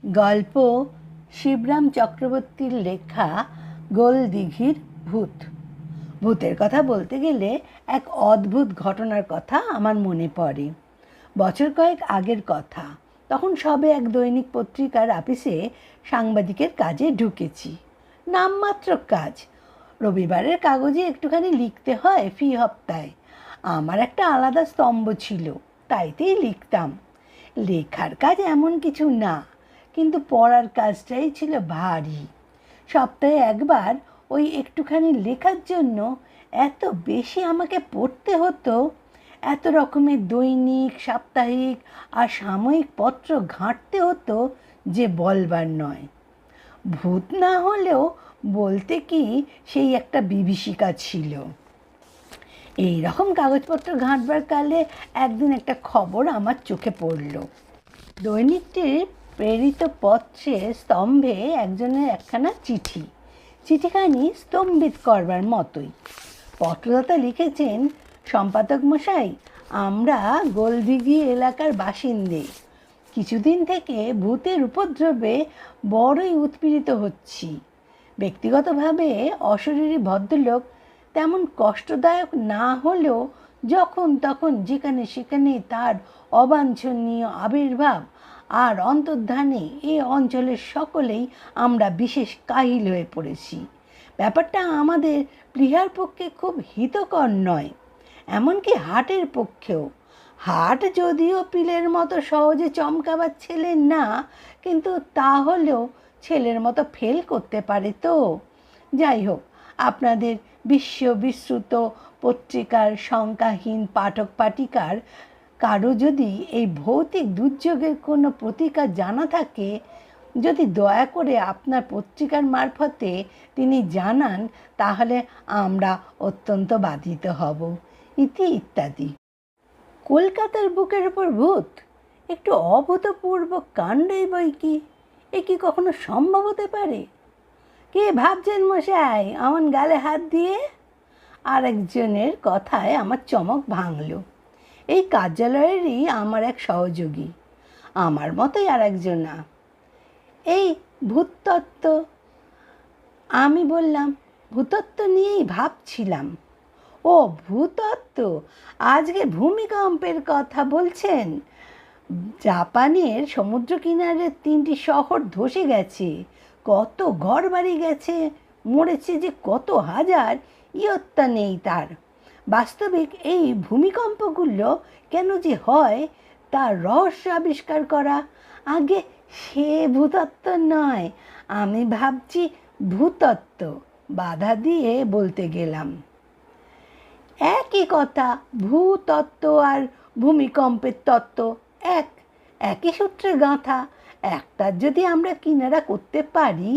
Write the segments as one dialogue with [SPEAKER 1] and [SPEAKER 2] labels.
[SPEAKER 1] গল্প শিবরাম চক্রবর্তীর লেখা গোলদিঘির ভূত। ভূতের কথা বলতে গেলে এক অদ্ভুত ঘটনার কথা আমার মনে পড়ে। বছর কয়েক আগের কথা। তখন সবে এক দৈনিক পত্রিকার অফিসে সাংবাদিকের কাজে ঢুকেছি। নামমাত্র কাজ, রবিবারের কাগজে একটুখানি লিখতে হয় ফি হপ্তায়। আমার একটা আলাদা স্তম্ভ ছিল, তাইতেই লিখতাম। লেখার কাজ এমন কিছু না, কিন্তু পড়ার কাজটাই ছিল ভারী। সপ্তাহে একবার ওই একটুখানি লেখার জন্য এত বেশি আমাকে পড়তে হতো। এত রকমের দৈনিক, সাপ্তাহিক আর সাময়িক পত্র ঘাঁটতে হতো যে বলবার নয়। ভূত না হলেও বলতে কি সেই একটা বিভীষিকা ছিল। এই রকম কাগজপত্র ঘাঁটবার কালে একদিন একটা খবর আমার চোখে পড়ল। দৈনিকটির প্রেরিত পত্রে স্তম্ভে একজনের একখানা চিঠি। চিঠিখানি স্তম্ভিত করবার মতোই। পত্রদাতা লিখেছেন, সম্পাদক মশাই, আমরা গোলদিঘি এলাকার বাসিন্দে। কিছুদিন থেকে ভূতের উপদ্রবে বড়ই উৎপীড়িত হচ্ছি। ব্যক্তিগতভাবে অশরীরী ভদ্রলোক তেমন কষ্টদায়ক না হলেও যখন তখন যেখানে সেখানে তার অবাঞ্ছনীয় আবির্ভাব আর অন্তর্ধানে এ অঞ্চলের সকলেই আমরা বিশেষ কাহিল হয়ে পড়েছি। ব্যাপারটা আমাদের প্লীহার পক্ষে খুব হিতকর নয়, এমনকি হাটের পক্ষেও। হাট যদিও পিলের মতো সহজে চমকাবার ছেলে না, কিন্তু তাহলেও ছেলের মতো ফেল করতে পারে তো। যাই হোক, আপনাদের বিশ্ববিশ্রুত পত্রিকার সংখ্যাহীন পাঠক পাঠিকার কারো যদি এই ভৌতিক দুর্যোগের কোনো প্রতিকার জানা থাকে, যদি দয়া করে আপনার পত্রিকার মারফতে তিনি জানান, তাহলে আমরা অত্যন্ত বাধিত হব। ইত্যাদি। কলকাতার বুকের ওপর ভূত, একটু অভূতপূর্ব কাণ্ডই বই কি। এ কি কখনো সম্ভব হতে পারে? কে ভাবছেন মশাই আমার গালে হাত দিয়ে? আরেকজনের কথায় আমার চমক ভাঙল। এই কার্যালয়েরই আমার এক সহযোগী, আমার মতোই আর একজনা। এই ভূতত্ত্ব। আমি বললাম, ভূতত্ত্ব নিয়েই ভাবছিলাম। ও ভূতত্ত্ব, আজকে ভূমিকম্পের কথা বলছেন? জাপানের সমুদ্র কিনারে 3টি শহর ধসে গেছে, কত ঘর বাড়ি গেছে, মরেছে যে কত হাজার, ইয়ত্তা নেই তার। বাস্তবিক এই ভূমিকম্পগুলো কেন যে হয় তার রহস্য আবিষ্কার করা। আগে সে ভূতত্ত্ব নয়, আমি ভাবছি ভূতত্ত্ব। বাধা দিয়ে বলতে গেলাম, একই কথা। ভূতত্ত্ব আর ভূমিকম্পের তত্ত্ব একই সূত্রে গাঁথা। একটার যদি আমরা কিনারা করতে পারি,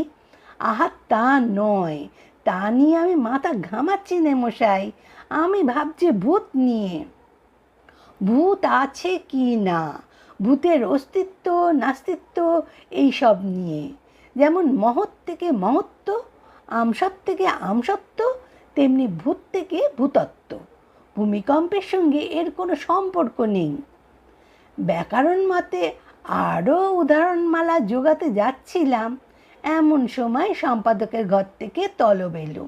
[SPEAKER 1] আহা তা নয়, তা নিয়ে আমি মাথা ঘামাচ্ছি নে মশাই। আমি ভাবছি ভূত নিয়ে। ভূত আছে কি না, ভূতের অস্তিত্ব নাস্তিত্ব এইসব নিয়ে। যেমন মহৎ থেকে মহত্ব, আমসত্ব থেকে আমসত্ব, তেমনি ভূত থেকে ভূতত্ত্ব। ভূমিকম্পের সঙ্গে এর কোনো সম্পর্ক নেই। ব্যাকরণ মতে আরও উদাহরণমালা জোগাতে যাচ্ছিলাম, এমন সময় সম্পাদকের ঘর থেকে তলব এলো।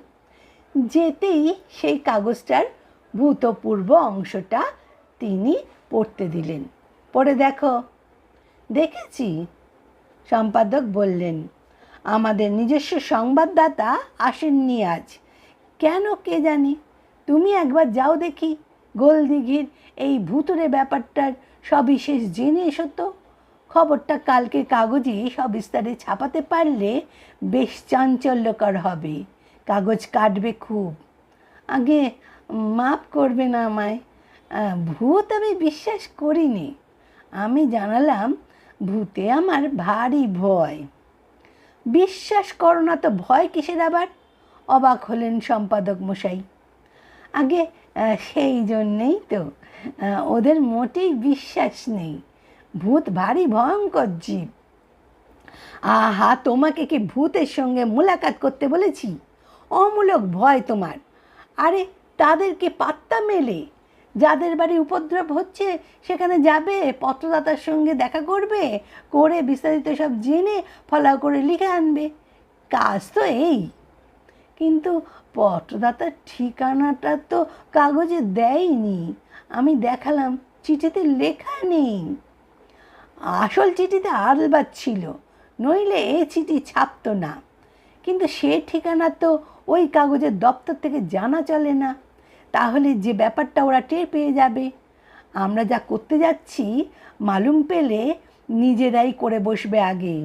[SPEAKER 1] যেতেই সেই কাগজটার ভূতপূর্ব অংশটা তিনি পড়তে দিলেন। পড়ে দেখো। দেখেছি, সম্পাদক বললেন। আমাদের নিজস্ব সংবাদদাতা আসেননি আজ, কেন কে জানি। তুমি একবার যাও দেখি, গোলদিঘির এই ভূতুরে ব্যাপারটার সবিশেষ জেনে এসো তো। খবরটা কালকে কাগজে সবিস্তারে ছাপাতে পারলে বেশ চাঞ্চল্যকর হবে। কাগজ কাটবে খুব। আগে মাপ করবে না আমায়, ভূত আমি বিশ্বাস করিনি। আমি জানালাম, ভূতে আমার ভারী ভয়। বিশ্বাস করো না তো ভয় কিসের আবার? অবাক হলেন সম্পাদক মশাই। আগে সেই জন্যেই তো, ওদের মোটেই বিশ্বাস নেই। ভূত ভারী ভয়ঙ্কর জীব। আহা, তোমাকে কি ভূতের সঙ্গে মোলাকাত করতে বলেছি? অমূলক ভয় তোমার। আরে তাদেরকে পাত্তা মেলে, যাদের বাড়ি উপদ্রব হচ্ছে সেখানে যাবে, পত্রদাতার সঙ্গে দেখা করবে, করে বিস্তারিত সব জেনে ফলাও করে লিখে আনবে। কাজ তো এই। কিন্তু পত্রদাতার ঠিকানাটা তো কাগজে দেয়নি। আমি দেখালাম, চিঠিতে লেখা নেই। আসল চিঠিতে আলবাত ছিল, নইলে এ চিঠি ছাপতো না। কিন্তু সে ঠিকানা তো ওই কাগজের দপ্তর থেকে জানা চলে না। তাহলে যে ব্যাপারটা ওরা টের পেয়ে যাবে। আমরা যা করতে যাচ্ছি মালুম পেলে নিজেরাই করে বসবে আগে,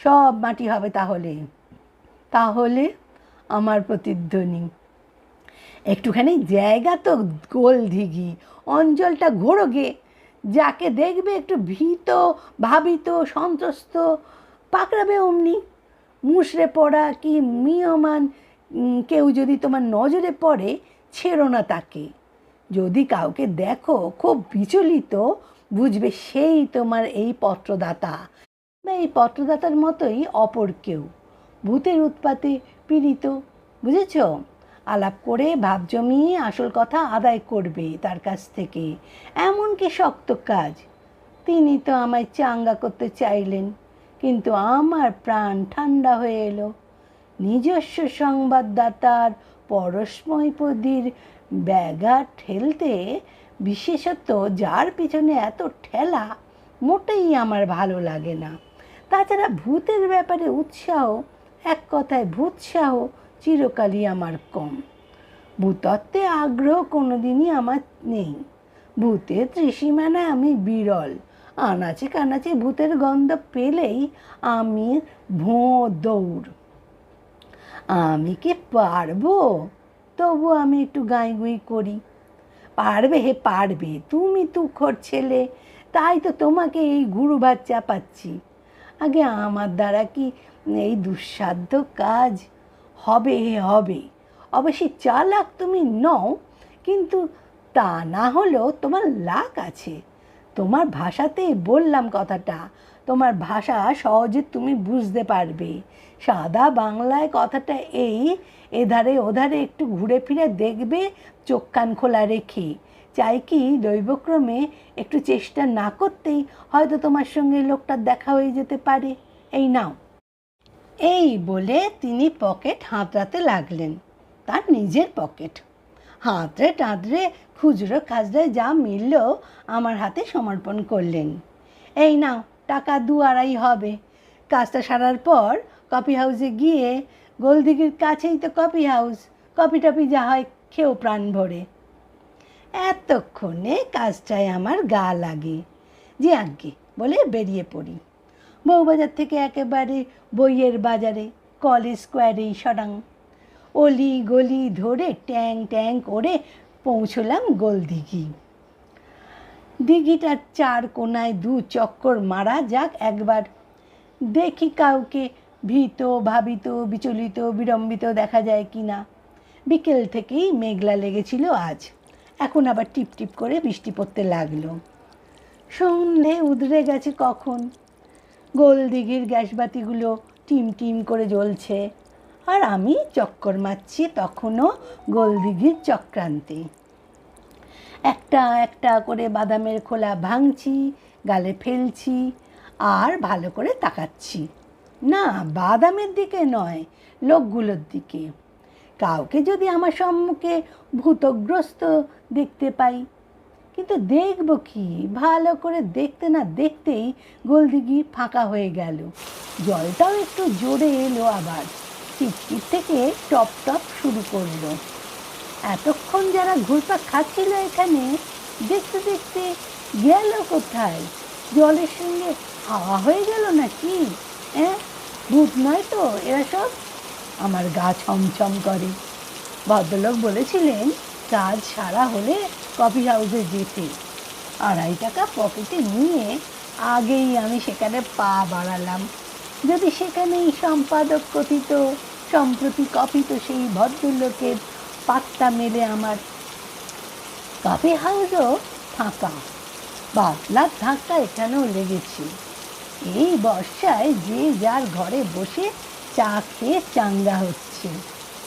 [SPEAKER 1] সব মাটি হবে। তাহলে তাহলে আমার প্রতিধ্বনি, একটুখানি জায়গা তো গোলদিঘি, অঞ্চলটা ঘোরোগে। যাকে দেখবে একটু ভীত ভাবিত সন্ত্রস্ত পাকড়াবে অমনি। মুষড়ে পড়া কি মিয়মান কেউ যদি তোমার নজরে পড়ে, ছেড়ো না তাকে। যদি কাউকে দেখো খুব বিচলিত, বুঝবে সেই তোমার এই পত্রদাতা বা এই পত্রদাতার মতোই অপর কেউ, ভূতের উৎপাতে পীড়িত। বুঝেছ? আলাপ করে ভাব জমিয়ে আসল কথা আদায় করবে তার কাছ থেকে। এমন কি শক্ত কাজ! তিনি তো আমায় চাঙ্গা করতে চাইলেন, কিন্তু আমার প্রাণ ঠান্ডা হয়ে এলো। নিজস্ব সংবাদদাতার পরশময়ীপদীর ব্যাঘা ঠেলতে, বিশেষত যার পিছনে এত ঠেলা, মোটেই আমার ভালো লাগে না। তাছাড়া ভূতের ব্যাপারে উৎসাহ, এক কথায় ভূতসাহ, চিরকালই আমার কম। ভূতত্ত্বে আগ্রহ কোনোদিনই আমার নেই। ভূতের ত্রিসীমানায় আমি বিরল। আনাচে কানাচে ভূতের গন্ধ পেলেই আমি ভোঁ দৌড়। আমি কি পারবো? তবু আমি একটু গাঁইগুঁই করি। পারবে হে পারবে, তুমি তুখোর ছেলে, তাই তো তোমাকে এই গুরুভার চাপাচ্ছি। আগে আমার দ্বারা কি এই দুঃসাধ্য কাজ হবে? হে হবে। অবশ্যই চালাক তুমি নও, কিন্তু তা না হলেও তোমার লাক আছে। তোমার ভাষাতেই বললাম কথাটা, তোমার ভাষা সহজে তুমি বুঝতে পারবে। সাদা বাংলায় কথাটা এই, এধারে ওধারে একটু ঘুরে ফিরে দেখবে চোখ কান খোলা রেখে। চাই কি দৈবক্রমে একটু চেষ্টা না করতেই হয়তো তোমার সঙ্গে লোকটার দেখা হয়ে যেতে পারে। এই নাও। এই বলে তিনি পকেট হাতড়াতে লাগলেন, তার নিজের পকেট। হাতড়ে টাঁতড়ে খুচরো খাজরায় যা মিলল আমার হাতে সমর্পণ করলেন। এই নাও, টাকা 2-2.5 হবে। কাজটা সারার পর কফি হাউসে গিয়ে, গোলদিঘির কাছেই তো কফি হাউস, কফি টফি যা হয় খেও প্রাণ ভরে। এতক্ষণে কাজটায় আমার গা লাগে, যে আজ্ঞে বলে বেরিয়ে পড়ি। বউবাজার থেকে একেবারে বইয়ের বাজারে, কলেজ স্কোয়ারেই সরাং। অলি গলি ধরে ট্যাং ট্যাং করে পৌঁছলাম গোলদিঘি। দিঘিটার 4 কোনায় 2 চক্কর মারা যাক একবার। দেখি কাউকে ভীত ভাবিত বিচলিত বিড়ম্বিত দেখা যায় কি না। বিকেল থেকেই মেঘলা লেগেছিল আজ, এখন আবার টিপ টিপ করে বৃষ্টি পড়তে লাগলো। সন্ধে উদরে গেছে কখন। গোলদিঘির গ্যাসবাতিগুলো টিম টিম করে জ্বলছে, আর আমি চক্কর মারছি তখনও গোলদিঘির চক্রান্তে। একটা একটা করে বাদামের খোলা ভাঙছি, গালে ফেলছি, আর ভালো করে তাকাচ্ছি। না, বাদামের দিকে নয়, লোকগুলোর দিকে। কাউকে যদি আমার সম্মুখে ভূতগ্রস্ত দেখতে পাই। কিন্তু দেখব কি? ভালো করে দেখতে না দেখতেই গোলদিঘি ফাঁকা হয়ে গেল। জলটাও একটু জোরে এলো, আবার টিপটিপ থেকে টপ টপ শুরু করলো। এতক্ষণ যারা ঘুরপাক খাচ্ছিল এখানে, দেখতে দেখতে গেল কোথায়? জলের সঙ্গে হাওয়া হয়ে গেল নাকি? ভূত নয় তো এরা সব? আমার গা ছমছম করে। ভদ্রলোক বলেছিলেন কাজ সারা হলে কফি হাউসে যেতে। 2.5 টাকা পকেটে নিয়ে আগেই আমি সেখানে পা বাড়ালাম। যদি সেখানেই সম্পাদক কথিত সম্প্রতি কফি তো সেই ভদ্রলোকের পাত্তা মেলে আমার। কফি হাউসও ফাঁকা, বাতলার ধাক্কা এখানেও লেগেছে। এই বর্ষায় যে যার ঘরে বসে চা খেয়ে চাঙ্গা হচ্ছে,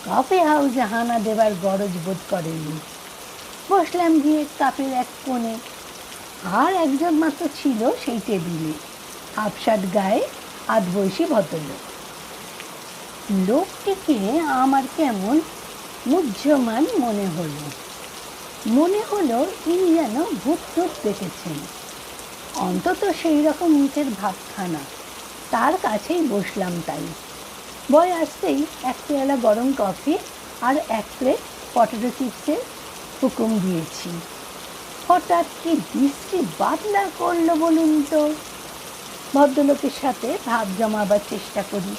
[SPEAKER 1] কফি হাউসে হানা দেবার গরজ বোধ করেনি। বসলাম গিয়ে কাপের এক কোণে। আর একজন মাত্র ছিল সেই টেবিলে, হাফ শার্ট গায়ে, আধবয়সী ভদ্রলোক। লোকটিকে আমার কেমন মুহ্যমান মনে হলো। মনে হলো ইনি যেন ভূত টুত দেখেছেন, অন্তত সেই রকম মুখের ভাবখানা। তার কাছেই বসলাম তাই। বয় আসতেই এক পেয়ালা গরম কফি আর এক প্লেট পটেটো চিপসের হুকুম দিয়েছি। হঠাৎ কি দৃষ্টি বাদলা করলো বলুন তো। ভদ্রলোকের সাথে ভাব জমাবার চেষ্টা করি।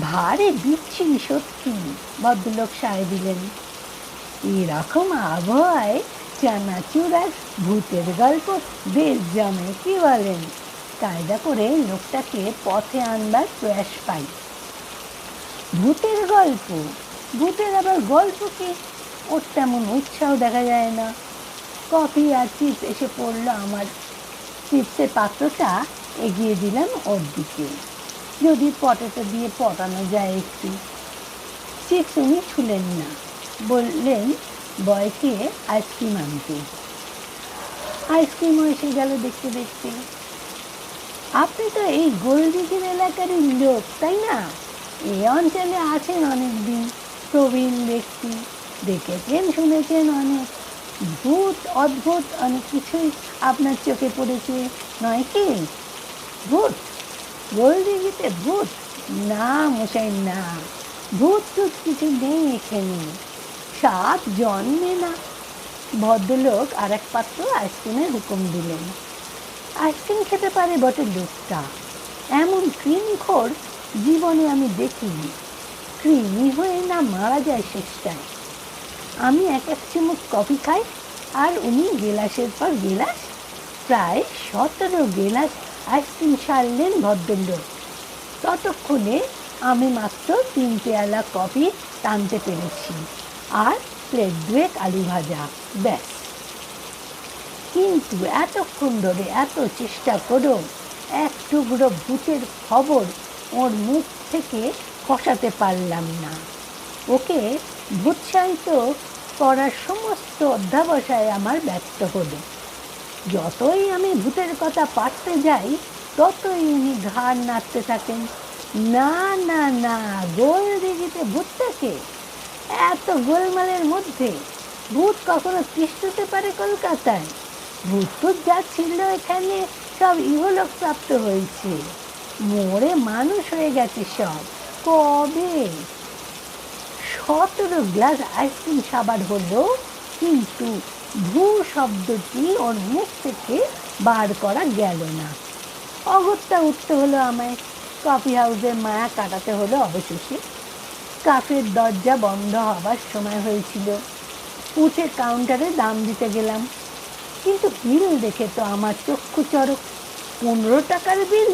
[SPEAKER 1] ভারে বিচ্ছিরি সত্যি, ভদ্রলোক সায় দিলেন। এরকম আবহাওয়ায় চানাচুর আর ভূতের গল্প বেশ জমে, কি বলেন? কায়দা করে লোকটাকে পথে আনবার প্রয়াস পাই। ভূতের গল্প? ভূতের আবার গল্প কি? ওর তেমন উৎসাহ দেখা যায় না। কফি আর চিপস এসে পড়লো আমার। চিপসের পাত্রটা এগিয়ে দিলাম ওর দিকে, যদি পটেটো দিয়ে পটানো যায় একটু। চিপস উনি ছুলেন না, বললেন বয়কে আইসক্রিম আনতে। আইসক্রিমও এসে গেল দেখতে দেখতে। আপনি তো এই গোলদিঘির এলাকারই লোক, তাই না? এই অঞ্চলে আছেন অনেকদিন, প্রবীণ ব্যক্তি, দেখেছেন শুনেছেন অনেক। ভূত অদ্ভুত অনেক কিছুই আপনার চোখে পড়েছে, নয় কি? ভূত? গোলদিঘিতে ভূত? না মশাই না, ভূত টুত কিছু নেই এখানে, সাপ জন্মে না। ভদ্রলোক আর এক পাত্র আইসক্রিমের হুকুম দিলেন। আইসক্রিম খেতে পারে বটে লোকটা, এমন ক্রিমখোর জীবনে আমি দেখিনি। ক্রিমি হয়ে না মারা যায় শেষটায়। আমি এক এক চুমুক কফি খাই আর উনি গেলাসের পর গেলাস, প্রায় 17 গেলাস আইসক্রিম সারলেন ভদ্রলোক। ততক্ষণে আমি মাত্র 3 পেয়ালা কফি টানতে পেরেছি আর প্লেট 2 আলু ভাজা, ব্যাস। কিন্তু এতক্ষণ ধরে এত চেষ্টা করেও এক টুকরো ভূতের খবর ওর মুখ থেকে খসাতে পারলাম না। ওকে ভূৎসাহিত করার সমস্ত অধ্যাবসায় আমার ব্যর্থ হলো। যতই আমি ভূতের কথা পাঠতে যাই, ততই উনি ঘাড় নাড়তে থাকেন। না না না, গোলদিঘিতে ভূত থাকে? এত গোলমালের মধ্যে ভূত কখনো তিষ্ঠতে পারে কলকাতায়? ভূত যা ছিল এখানে সব ইহলোক প্রাপ্ত হয়েছে, মরে মানুষ হয়ে গেছে সব। কবে? 17 গ্লাস আইসক্রিম সাবার হলো, কিন্তু ভূ শব্দটি ওর মুখ থেকে বার করা গেল না। অগত্যা উঠতে হলো আমায়। কফি হাউসের মায়া কাটাতে হলো অবশেষে। কাফের দরজা বন্ধ হবার সময় হয়েছিল। উঠে কাউন্টারে দাম দিতে গেলাম, কিন্তু বিল দেখে তো আমার চক্ষু চড়ক। 15 টাকার বিল।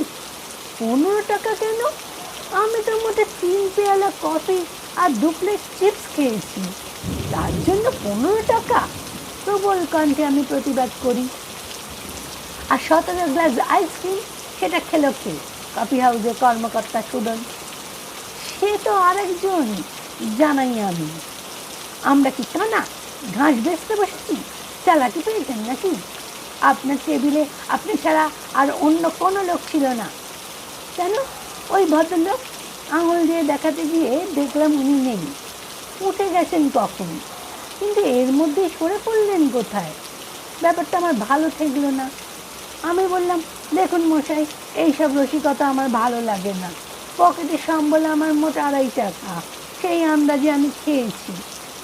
[SPEAKER 1] 15 টাকা কেন? আমি তো মোটে 3 পেয়ালা কফি আর 2 প্লেট চিপস খেয়েছি, তার জন্য 15 টাকা? প্রবল কণ্ঠে আমি প্রতিবাদ করি। আর 17 গ্লাস আইসক্রিম, সেটা খেলো কে? কফি হাউসের কর্মকর্তা সুদন। সে তো আরেকজন, জানাই আমি। আমরা কি কানা ঘাস বেচতে বসেছি? চালাকি পেয়েছেন নাকি? আপনার টেবিলে আপনি ছাড়া আর অন্য কোনো লোক ছিল না কেন? ওই ভদ্রলোক আঙুল দিয়ে দেখাতে গিয়ে দেখলাম উনি নেই, উঠে গেছেন কখন। কিন্তু এর মধ্যে সরে পড়লেন কোথায়? ব্যাপারটা আমার ভালো ঠেকলো না। আমি বললাম, দেখুন মশাই, এইসব রসিকতা আমার ভালো লাগে না। পকেটে সম্বল আমার মোট 2.5 টাকা, সেই আন্দাজে আমি খেয়েছি।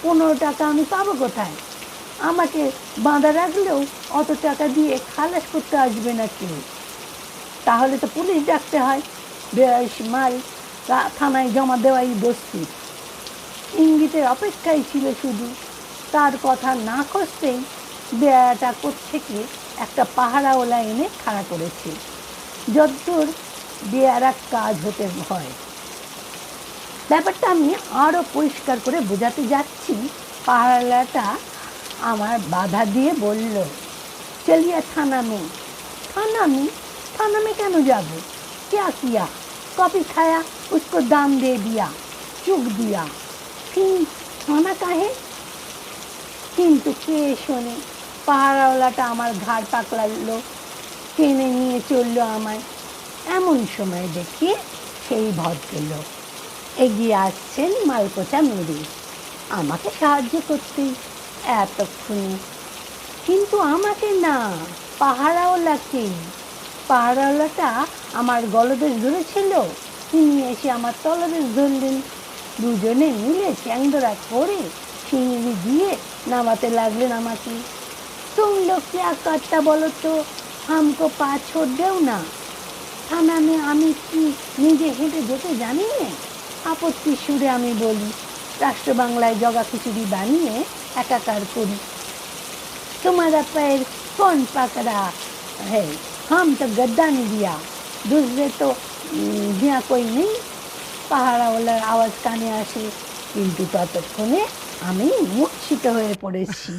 [SPEAKER 1] 15 টাকা আমি পাবো কোথায়? আমাকে বাঁধা রাখলেও অত টাকা দিয়ে খালাস করতে আসবে না কেউ। তাহলে তো পুলিশ ডাকতে হয়। বেশ মাল থানায় জমা দেওয়াই দস্তুর। ইঙ্গিতের অপেক্ষাই ছিল শুধু। তার কথা না খসতেই বেড়াটা কোত্থেকে একটা পাহারাওয়ালা এনে খাড়া করেছে। যদ্দূর বেয়ারা কাজ হতে হয়। ব্যাপারটা আমি আরও পরিষ্কার করে বোঝাতে যাচ্ছি, পাহারাওয়ালাটা আমার বাধা দিয়ে বলল, চলিয়া থানা মে। থানা মে? थाना में क्या जाबो? क्या किया? कॉफी खाया, उसको दाम दे दिया, चुग दिया, फिर थाना का है? কিন্তু কে শোনে? পাহারাওয়ালাটা আমার ঘাড় পাকলালো, টেনে নিয়ে চললো আমায়। এমন সময় দেখি সেই ভদ্রলোক এগিয়ে আসছেন মালকোচা মেরে আমাকে সাহায্য করতে এতক্ষণে। কিন্তু আমাকে না, পাহারাওয়ালাকে। পাহারাওয়ালাটা আমার গলদেশ ধরেছিল, তিনি এসে আমার তলদেশ ধরলেন। দুজনে মিলে চ্যাংদোরা করে সিঁড়ি দিয়ে নামাতে লাগলেন আমাকে। तुम लोग क्या करता बोलो तो, हमको पा छोड़ देও না। থানামে আমি কি নিজে হেঁটে যেতে জানি না? আপত্তির সুরে আমি বলি, রাষ্ট্র বাংলায় জগা খিচুড়ি বানিয়ে একাকার করি। तुम्हारा पैर कौन पकड़ा है? हम तो गद्दा ने दिया, दूसरे तो यहाँ कोई नहीं। পাহারাওয়ালার আওয়াজ কানে আসে, কিন্তু ততক্ষণে আমি মূর্ছিত হয়ে পড়েছি।